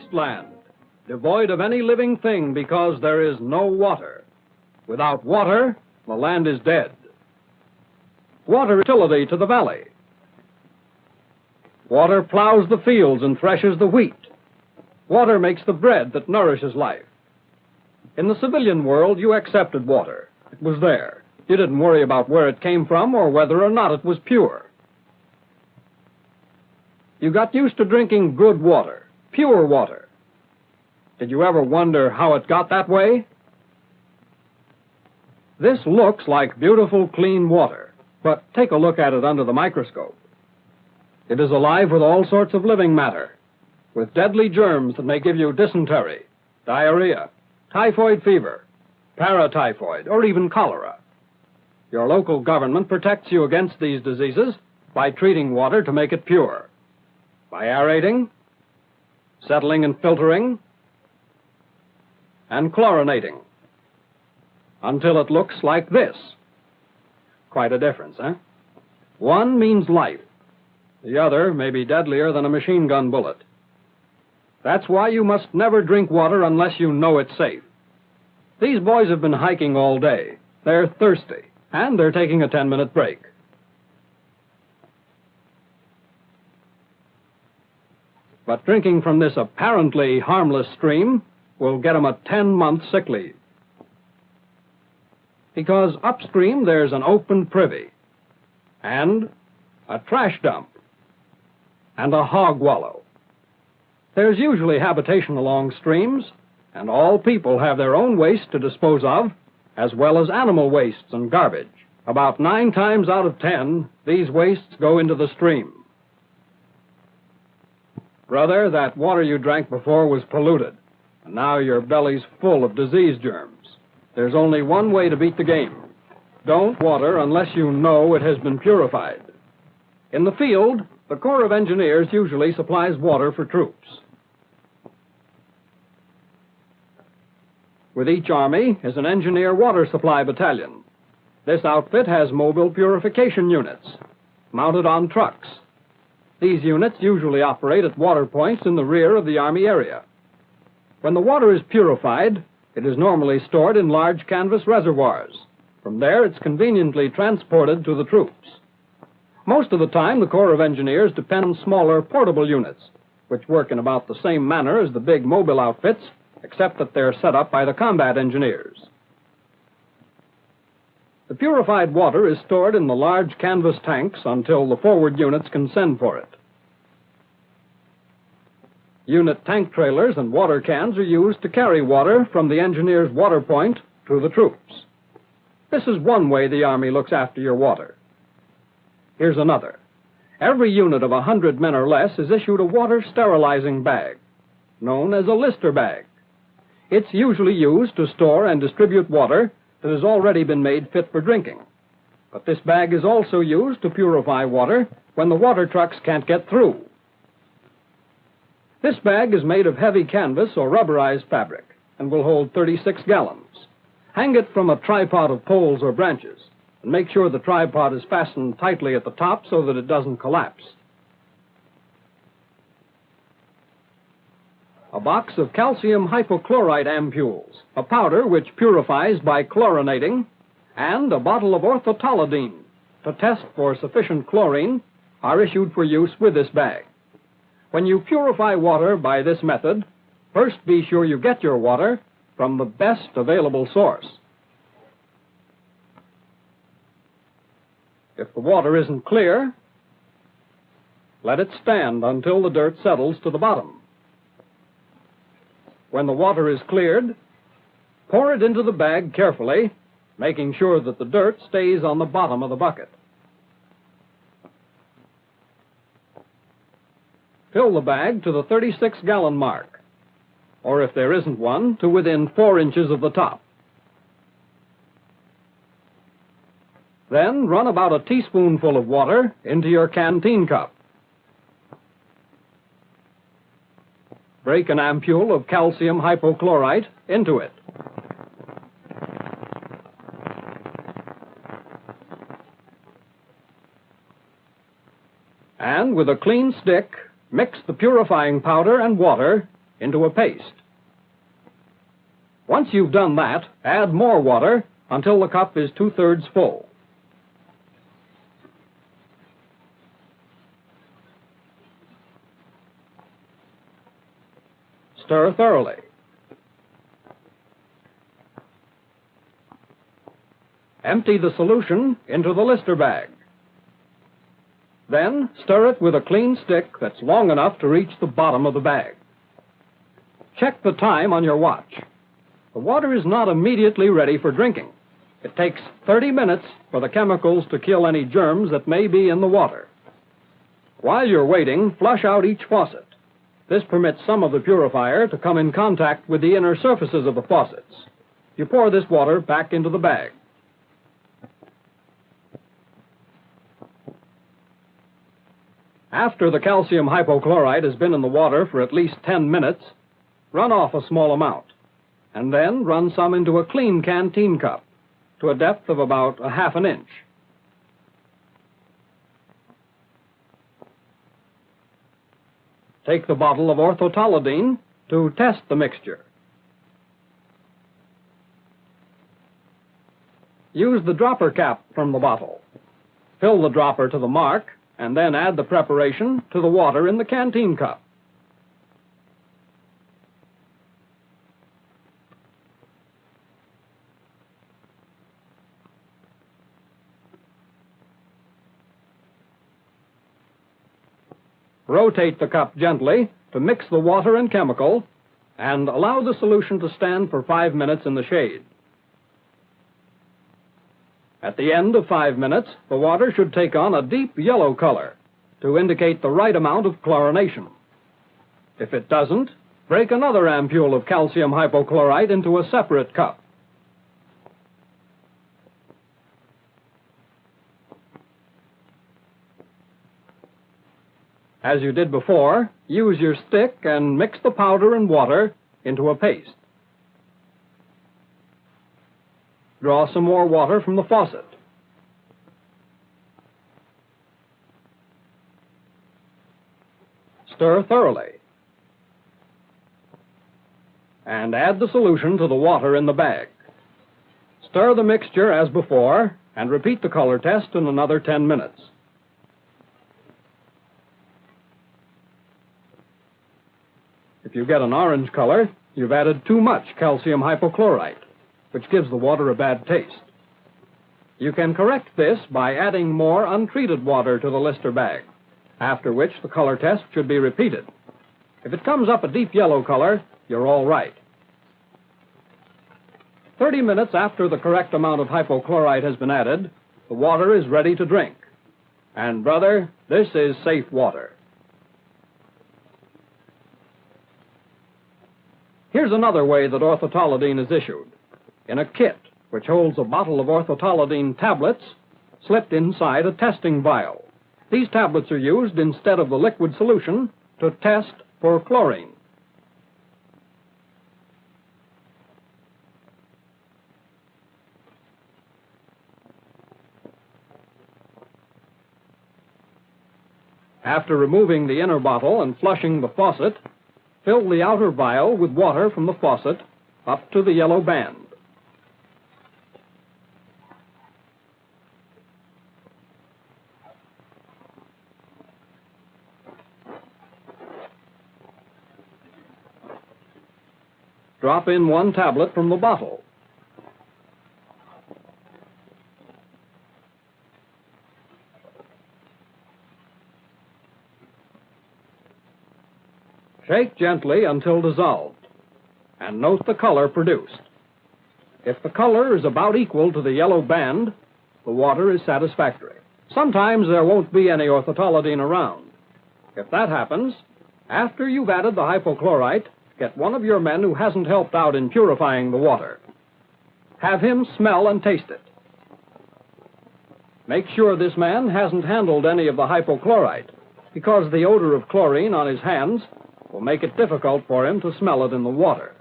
wasteland, devoid of any living thing because there is no water. Without water, the land is dead. Water is utility to the valley. Water plows the fields and threshes the wheat. Water makes the bread that nourishes life. In the civilian world, you accepted water. It was there. You didn't worry about where it came from or whether or not it was pure. You got used to drinking good water, pure water. Did you ever wonder how it got that way? This looks like beautiful, clean water, but take a look at it under the microscope. It is alive with all sorts of living matter, with deadly germs that may give you dysentery, diarrhea, typhoid fever, paratyphoid, or even cholera. Your local government protects you against these diseases by treating water to make it pure, by aerating, settling and filtering, and chlorinating, until it looks like this. Quite a difference, eh? One means life. The other may be deadlier than a machine gun bullet. That's why you must never drink water unless you know it's safe. These boys have been hiking all day. They're thirsty, and they're taking a 10-minute break. But drinking from this apparently harmless stream will get them a 10-month sick leave. Because upstream there's an open prithvi, and a trash dump, and a hog wallow. There's usually habitation along streams, and all people have their own waste to dispose of, as well as animal wastes and garbage. About 9 times out of 10, these wastes go into the stream. Brother, that water you drank before was polluted, and now your belly's full of disease germs. There's only one way to beat the game. Don't water unless you know it has been purified. In the field, the Corps of Engineers usually supplies water for troops. With each army is an engineer water supply battalion. This outfit has mobile purification units, mounted on trucks. These units usually operate at water points in the rear of the Army area. When the water is purified, it is normally stored in large canvas reservoirs. From there, it's conveniently transported to the troops. Most of the time, the Corps of Engineers depend on smaller portable units, which work in about the same manner as the big mobile outfits, except that they're set up by the combat engineers. The purified water is stored in the large canvas tanks until the forward units can send for it. Unit tank trailers and water cans are used to carry water from the engineer's water point to the troops. This is one way the Army looks after your water. Here's another. Every unit of 100 men or less is issued a water sterilizing bag, known as a Lister bag. It's usually used to store and distribute water that has already been made fit for drinking. But this bag is also used to purify water when the water trucks can't get through. This bag is made of heavy canvas or rubberized fabric and will hold 36 gallons. Hang it from a tripod of poles or branches and make sure the tripod is fastened tightly at the top so that it doesn't collapse. A box of calcium hypochlorite ampules, a powder which purifies by chlorinating, and a bottle of orthotolidine to test for sufficient chlorine are issued for use with this bag. When you purify water by this method, first be sure you get your water from the best available source. If the water isn't clear, let it stand until the dirt settles to the bottom. When the water is cleared, pour it into the bag carefully, making sure that the dirt stays on the bottom of the bucket. Fill the bag to the 36-gallon mark, or if there isn't one, to within 4 inches of the top. Then run about a teaspoonful of water into your canteen cup. Break an ampule of calcium hypochlorite into it. And with a clean stick, mix the purifying powder and water into a paste. Once you've done that, add more water until the cup is 2/3 full. Stir thoroughly. Empty the solution into the lister bag. Then stir it with a clean stick that's long enough to reach the bottom of the bag. Check the time on your watch. The water is not immediately ready for drinking. It takes 30 minutes for the chemicals to kill any germs that may be in the water. While you're waiting, flush out each faucet. This permits some of the purifier to come in contact with the inner surfaces of the faucets. You pour this water back into the bag. After the calcium hypochlorite has been in the water for at least 10 minutes, run off a small amount, and then run some into a clean canteen cup to a depth of about 1/2 inch. Take the bottle of orthotolidine to test the mixture. Use the dropper cap from the bottle. Fill the dropper to the mark, and then add the preparation to the water in the canteen cup. Rotate the cup gently to mix the water and chemical, and allow the solution to stand for 5 minutes in the shade. At the end of 5 minutes, the water should take on a deep yellow color to indicate the right amount of chlorination. If it doesn't, break another ampule of calcium hypochlorite into a separate cup. As you did before, use your stick and mix the powder and water into a paste. Draw some more water from the faucet. Stir thoroughly. And add the solution to the water in the bag. Stir the mixture as before, and repeat the color test in another 10 minutes. If you get an orange color, you've added too much calcium hypochlorite, which gives the water a bad taste. You can correct this by adding more untreated water to the lister bag, after which the color test should be repeated. If it comes up a deep yellow color, you're all right. 30 minutes after the correct amount of hypochlorite has been added, the water is ready to drink. And, brother, this is safe water. Here's another way that orthotolidine is issued. In a kit, which holds a bottle of orthotolidine tablets slipped inside a testing vial. These tablets are used instead of the liquid solution to test for chlorine. After removing the inner bottle and flushing the faucet, fill the outer vial with water from the faucet up to the yellow band. Drop in 1 tablet from the bottle. Shake gently until dissolved, and note the color produced. If the color is about equal to the yellow band, the water is satisfactory. Sometimes there won't be any orthotolidine around. If that happens, after you've added the hypochlorite, get one of your men who hasn't helped out in purifying the water. Have him smell and taste it. Make sure this man hasn't handled any of the hypochlorite, because the odor of chlorine on his hands will make it difficult for him to smell it in the water.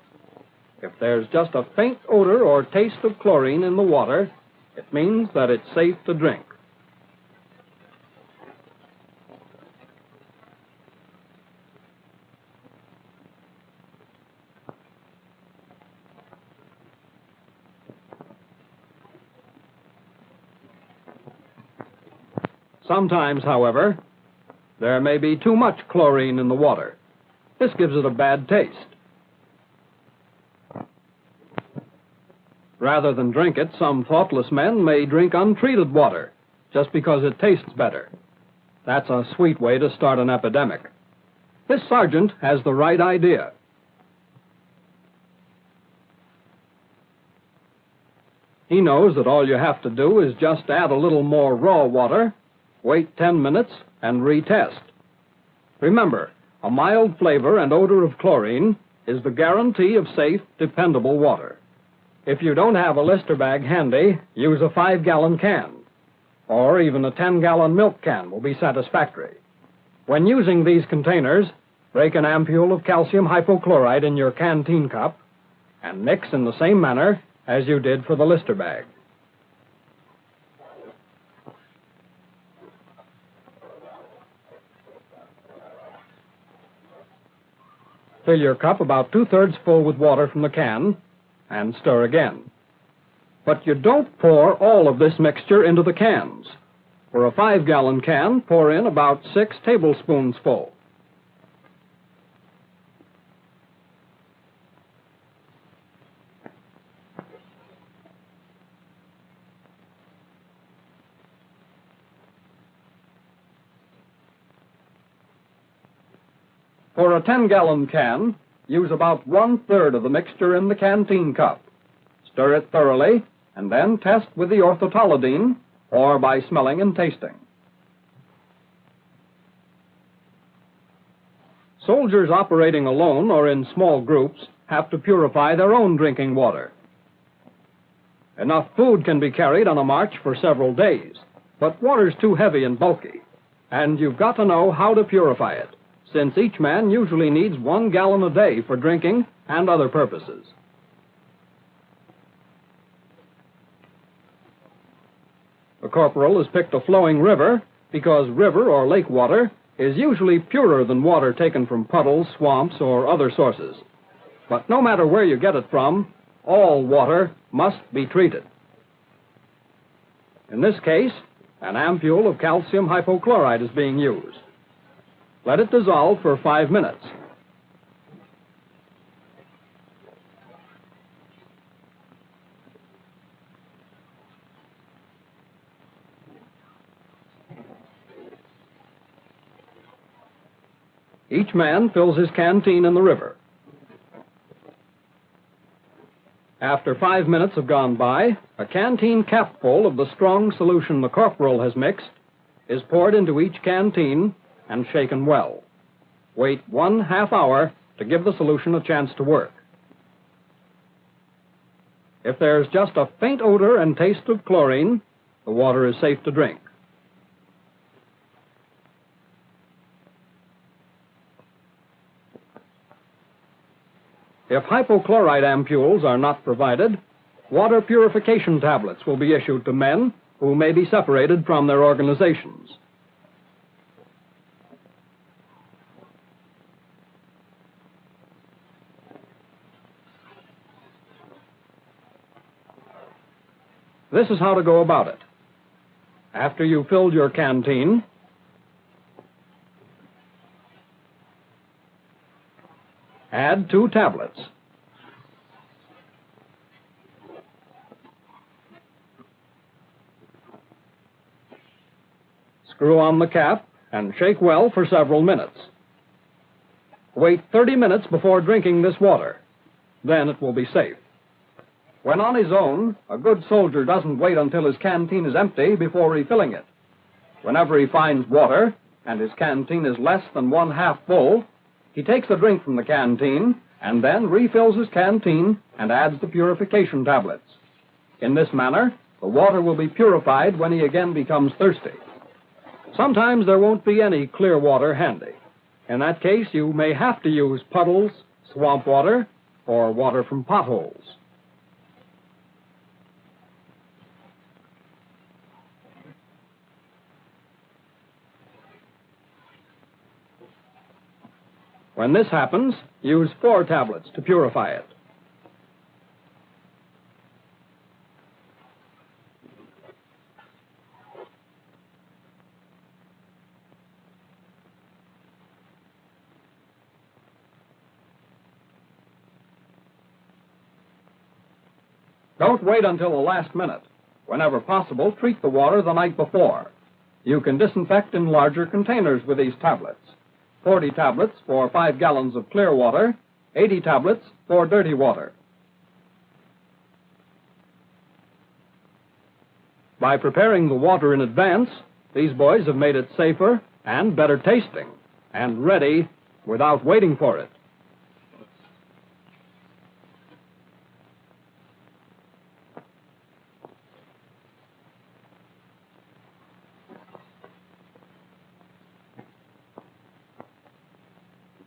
If there's just a faint odor or taste of chlorine in the water, it means that it's safe to drink. Sometimes, however, there may be too much chlorine in the water. This gives it a bad taste. Rather than drink it, some thoughtless men may drink untreated water just because it tastes better. That's a sweet way to start an epidemic. This sergeant has the right idea. He knows that all you have to do is just add a little more raw water, wait 10 minutes, and retest. Remember, a mild flavor and odor of chlorine is the guarantee of safe, dependable water. If you don't have a Lister bag handy, use a 5-gallon can, or even a 10-gallon milk can will be satisfactory. When using these containers, break an ampule of calcium hypochlorite in your canteen cup and mix in the same manner as you did for the Lister bag. Fill your cup about 2/3 full with water from the can and stir again. But you don't pour all of this mixture into the cans. For a 5-gallon can, pour in about 6 tablespoons full. For a 10-gallon can, use about 1/3 of the mixture in the canteen cup. Stir it thoroughly, and then test with the orthotolidine or by smelling and tasting. Soldiers operating alone or in small groups have to purify their own drinking water. Enough food can be carried on a march for several days, but water's too heavy and bulky, and you've got to know how to purify it, since each man usually needs 1 gallon a day for drinking and other purposes. The corporal has picked a flowing river because river or lake water is usually purer than water taken from puddles, swamps, or other sources. But no matter where you get it from, all water must be treated. In this case, an ampule of calcium hypochlorite is being used. Let it dissolve for 5 minutes. Each man fills his canteen in the river. After 5 minutes have gone by, a canteen capful of the strong solution the corporal has mixed is poured into each canteen and shaken well. Wait 1/2 hour to give the solution a chance to work. If there's just a faint odor and taste of chlorine, the water is safe to drink. If hypochlorite ampules are not provided, water purification tablets will be issued to men who may be separated from their organizations. This is how to go about it. After you've filled your canteen, add 2 tablets. Screw on the cap and shake well for several minutes. Wait 30 minutes before drinking this water. Then it will be safe. When on his own, a good soldier doesn't wait until his canteen is empty before refilling it. Whenever he finds water, and his canteen is less than 1/2 full, he takes a drink from the canteen and then refills his canteen and adds the purification tablets. In this manner, the water will be purified when he again becomes thirsty. Sometimes there won't be any clear water handy. In that case, you may have to use puddles, swamp water, or water from potholes. When this happens, use 4 tablets to purify it. Don't wait until the last minute. Whenever possible, treat the water the night before. You can disinfect in larger containers with these tablets. 40 tablets for 5 gallons of clear water, 80 tablets for dirty water. By preparing the water in advance, these boys have made it safer and better tasting, and ready without waiting for it.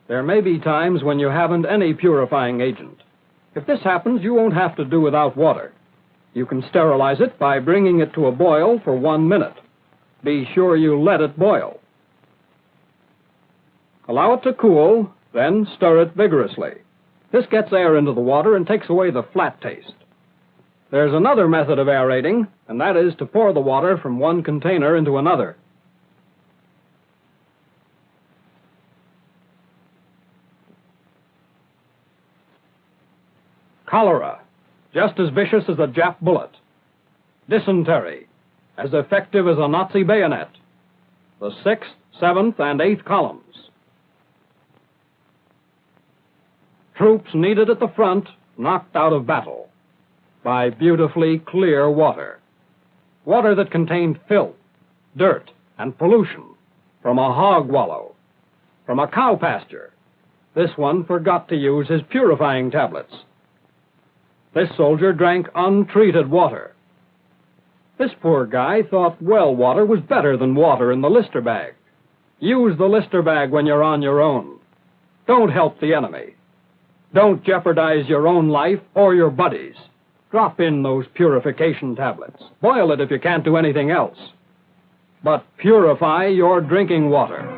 There may be times when you haven't any purifying agent. If this happens, you won't have to do without water. You can sterilize it by bringing it to a boil for 1 minute. Be sure you let it boil. Allow it to cool, then stir it vigorously. This gets air into the water and takes away the flat taste. There's another method of aerating, and that is to pour the water from one container into another. Cholera, just as vicious as a Jap bullet. Dysentery, as effective as a Nazi bayonet. The 6th, 7th, and 8th columns. Troops needed at the front, knocked out of battle by beautifully clear water. Water that contained filth, dirt, and pollution from a hog wallow, from a cow pasture. This one forgot to use his purifying tablets. This soldier drank untreated water. This poor guy thought well water was better than water in the Lister bag. Use the Lister bag when you're on your own. Don't help the enemy. Don't jeopardize your own life or your buddies. Drop in those purification tablets. Boil it if you can't do anything else. But purify your drinking water.